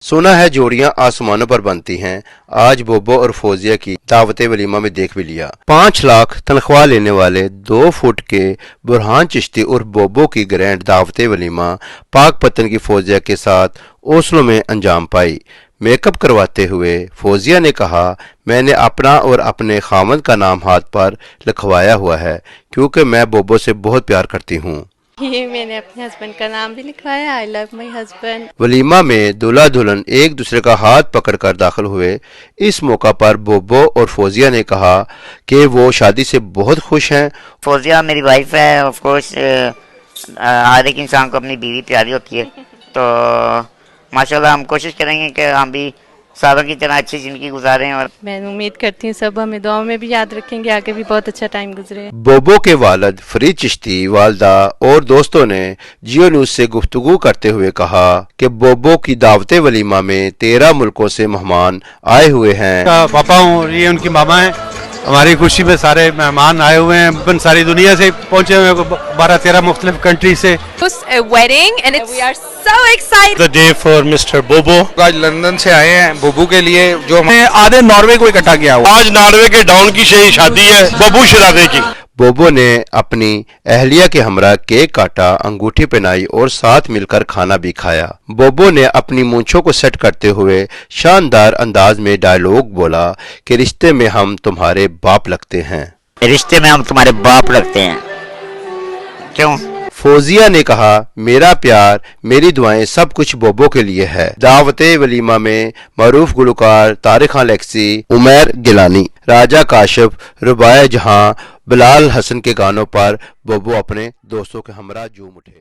सुना है जोड़ियां आसमानों पर बनती हैं। आज बोबो और फौजिया की दावत वलीमा में देख भी लिया। 5 लाख तनख्वाह लेने वाले 2 फुट के बुरहान चिश्ती और बोबो की ग्रैंड दावत वलीमा पाक पतन की फौजिया के साथ ओस्लो में अंजाम पाई। मेकअप करवाते हुए फौजिया ने कहा, मैंने अपना और अपने खामद का नाम हाथ पर लिखवाया हुआ है क्योंकि मैं बोबो से बहुत प्यार करती हूँ। ये मैंने अपने हस्बैंड का नाम भी लिखवाया, I love my husband. Walima में दूल्हा दुल्हन एक दूसरे का हाथ पकड़कर दाखिल हुए। इस मौका पर बोबो और फौजिया ने कहा कि वो शादी से बहुत खुश हैं। फौजिया मेरी वाइफ है। ऑफ कोर्स हर एक इंसान को अपनी बीवी प्यारी होती है, तो माशाल्लाह हम कोशिश करेंगे कि हम भी सारों की तरह अच्छी ज़िंदगी गुजारें। और मैं उम्मीद करती हूँ सब हमें दुआओं में भी याद रखेंगे, आगे भी बहुत अच्छा टाइम गुजरे। बोबो के वालिद फरीद चिश्ती, वालदा और दोस्तों ने जियो न्यूज से गुफ्तगू करते हुए कहा कि बोबो की दावत वलीमा में 13 मुल्कों से मेहमान आए हुए हैं। पापा हूँ, ये उनकी मामा है। हमारी खुशी में सारे मेहमान आए हुए हैं, सारी दुनिया से पहुंचे हुए हैं, 12-13 मुख्तलिफ कंट्री से। A wedding and we are so excited. The day for Mr. बोबो। आज लंदन से आए हैं बोबो के लिए, जो आधे नॉर्वे को इकट्ठा किया हुआ। आज नॉर्वे के डाउन की शादी है बोबो शरादे की। बोबो ने अपनी अहलिया के हमरा केक काटा, अंगूठी पहनाई और साथ मिलकर खाना भी खाया। बोबो ने अपनी मूंछों को सेट करते हुए शानदार अंदाज में डायलॉग बोला कि रिश्ते में हम तुम्हारे बाप लगते हैं। रिश्ते में हम तुम्हारे बाप लगते हैं। क्यों? फौजिया ने कहा, मेरा प्यार मेरी दुआएं सब कुछ बोबो के लिए है। दावत वलीमा में मरूफ गुलकार तारिक खान लेक्सी, उमैर गिलानी, राजा काशिफ, रुबाया जहां, बिलाल हसन के गानों पर बोबो अपने दोस्तों के हमरा झूम उठे।